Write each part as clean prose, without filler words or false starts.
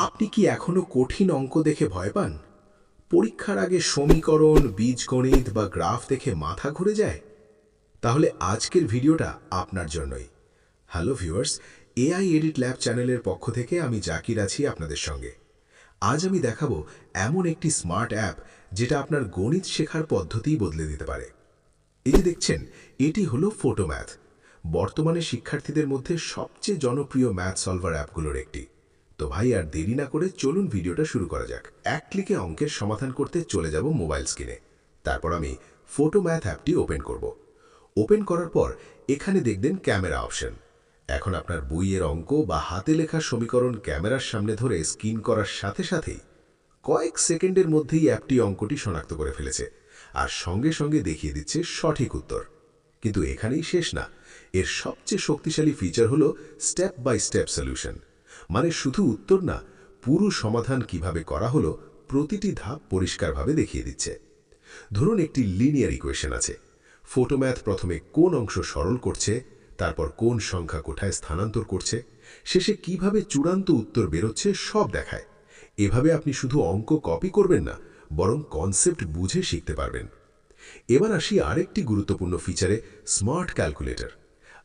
আপনি কি এখনো কঠিন অঙ্ক দেখে ভয় পান? পরীক্ষার আগে সমীকরণ, বীজগণিত বা গ্রাফ দেখে মাথা ঘুরে যায়? তাহলে আজকের ভিডিওটা আপনার জন্যই। Hello viewers, AI edit lab চ্যানেলের পক্ষ থেকে আমি জাকির আছি আপনাদের সঙ্গে। আজ আমি দেখাবো এমন একটি স্মার্ট অ্যাপ যেটা আপনার গণিত শেখার পদ্ধতিই বদলে দিতে পারে। এই যে দেখছেন, এটি হলো ফটোম্যাথ। বর্তমানে শিক্ষার্থীদের মধ্যে সবচেয়ে জনপ্রিয় ম্যাথ সলভার অ্যাপগুলোর একটি। তো ভাই আর দেরি না করে চলুন ভিডিওটা শুরু করা যাক। এক ক্লিকে অঙ্কের সমাধান করতে চলে যাব মোবাইল স্ক্রিনে। তারপর আমি ফটোম্যাথ অ্যাপটি ওপেন করব। ওপেন করার পর এখানে দেখবেন ক্যামেরা অপশন। এখন আপনার বইয়ের অঙ্ক বা হাতে লেখা সমীকরণ ক্যামেরার সামনে ধরে স্ক্রিন করার সাথে সাথেই কয়েক সেকেন্ডের মধ্যেই অ্যাপটি অঙ্কটি শনাক্ত করে ফেলেছে আর সঙ্গে সঙ্গে দেখিয়ে দিচ্ছে সঠিক উত্তর। কিন্তু এখানেই শেষ না, এর সবচেয়ে শক্তিশালী ফিচার হলো স্টেপ বাই স্টেপ সলিউশন। মানে শুধু উত্তর না, পুরো সমাধান কিভাবে করা হলো প্রতিটি ধাপ পরিষ্কারভাবে দেখিয়ে দিচ্ছে। ধরুন একটি লিনিয়ার ইকুয়েশন আছে। ফটোম্যাথ প্রথমে কোন অংশ সরল করছে, তারপর কোন সংখ্যা কোথায় স্থানান্তর করছে, শেষে কিভাবে চূড়ান্ত উত্তর বেরোচ্ছে সব দেখায়। এভাবে আপনি শুধু অঙ্ক কপি করবেন না, বরং কনসেপ্ট বুঝে শিখতে পারবেন। এবার আসি আরেকটি গুরুত্বপূর্ণ ফিচারে, স্মার্ট ক্যালকুলেটর।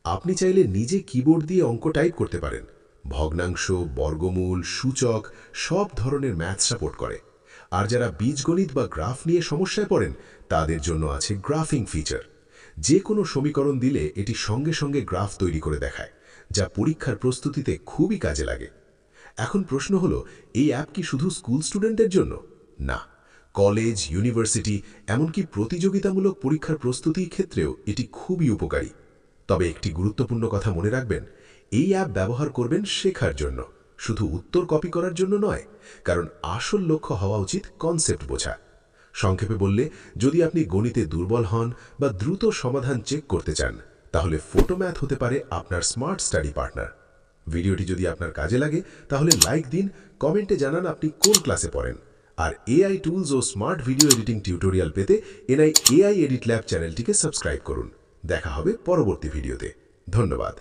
আপনি চাইলে নিজে কিবোর্ড দিয়ে অঙ্ক টাইপ করতে পারেন। ভগ্নাংশ, বর্গমূল, সূচক সব ধরনের ম্যাথ সাপোর্ট করে। আর যারা বীজগণিত বা গ্রাফ নিয়ে সমস্যায় পড়েন, তাদের জন্য আছে গ্রাফিং ফিচার। যে কোনো সমীকরণ দিলে এটি সঙ্গে সঙ্গে গ্রাফ তৈরি করে দেখায়, যা পরীক্ষার প্রস্তুতিতে খুবই কাজে লাগে। এখন প্রশ্ন হলো, এই অ্যাপ কি শুধু স্কুল স্টুডেন্টদের জন্য? না, কলেজ, ইউনিভার্সিটি, এমনকি প্রতিযোগিতামূলক পরীক্ষার প্রস্তুতির ক্ষেত্রেও এটি খুবই উপকারী। তবে একটি গুরুত্বপূর্ণ কথা মনে রাখবেন, এই অ্যাপ ব্যবহার করবেন শেখার জন্য, শুধু উত্তর কপি করার জন্য নয়। কারণ আসল লক্ষ্য হওয়া উচিত কনসেপ্ট বোঝা। সংক্ষেপে বললে, যদি আপনি গণিতে দুর্বল হন বা দ্রুত সমাধান চেক করতে চান, তাহলে ফটোম্যাথ হতে পারে আপনার স্মার্ট স্টাডি পার্টনার। ভিডিওটি যদি আপনার কাজে লাগে তাহলে লাইক দিন, কমেন্টে জানান আপনি কোন ক্লাসে পড়েন। আর এআই টুলস ও স্মার্ট ভিডিও এডিটিং টিউটোরিয়াল পেতে এআই এডিট ল্যাব চ্যানেলটিকে সাবস্ক্রাইব করুন। দেখা হবে পরবর্তী ভিডিওতে। ধন্যবাদ।